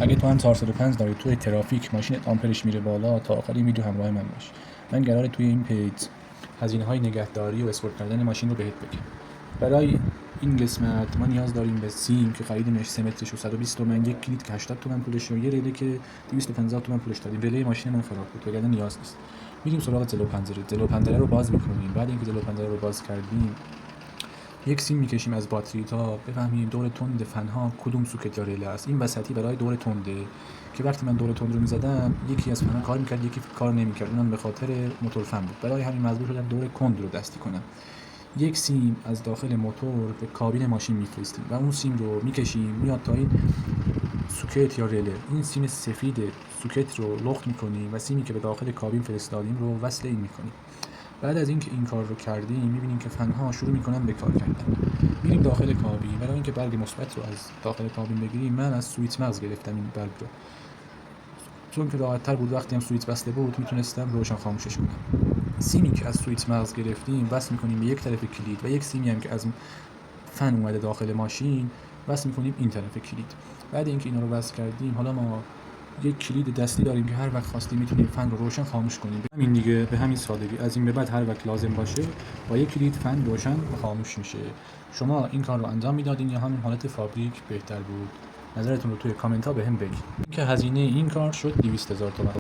اگه تو هم 405 داری توی ترافیک ماشینت آمپرش میره بالا، تا آخر این ویدیو همراه من باش. من قراره توی این پیج هزینه‌های نگهداری و اسپورت کردن ماشین رو بهت بگم. برای این قسمت ما نیاز داریم به سیم که خریدیمش 3 مترش و 120 تومن، یک کلید که 80 تومن پولشه و یه رله که 250 تومن پولش دادیم. رله ماشین من خراب بود وگرنه نیاز نیست. میریم سراغ جلو پنجره. جلو پنجره رو باز می‌کنیم. بعد اینکه جلو پنجره رو باز کردیم، یک سیم میکشیم از باتری تا بفهمیم دور تند فنها کدوم سوکت یا ریله است. این وسطی برای دور تنده که وقتی من دور تند رو میزدم یکی از فنها کار میکرد یکی کار نمیکرد، اونم به خاطر موتور فن بود. برای همین مجبور شدم دور کند رو دستی کنم. یک سیم از داخل موتور به کابین ماشین میفرستیم و اون سیم رو میکشیم میاد تا این سوکت یا رله. این سیم سفید سوکت رو لخت میکنیم و سیمی که به داخل کابین فرستادیم رو وصل این میکنیم. بعد از اینکه این کار رو کردیم میبینیم که فنها شروع میکنن به کار کردن. میریم داخل کابین. برای اینکه برگ مثبت رو از داخل کابین بگیریم من از سوئیچ مغز گرفتم این برگ رو، چون که راحت تر بود وقتی هم سوئیچ بسته بود میتونستم روشن خاموشش کنم. سیمی که از سوئیچ مغز گرفتیم وصل میکنیم به یک طرف کلید و یک سیمی هم که از فن اومده داخل ماشین وصل میکنیم این طرف کلید. بعد اینکه اینا رو وصل کردیم حالا ما یک کلید دستی داریم که هر وقت خواستیم میتونیم فن رو روشن خاموش کنیم. همین دیگه، به همین سادگی. از این به بعد هر وقت لازم باشه با یک کلید فن روشن و خاموش میشه. شما این کار رو انجام میدادین یا همین حالت فابریک بهتر بود؟ نظرتون رو توی کامنت ها بهم بگید. که هزینه این کار شد 200,000 تومان.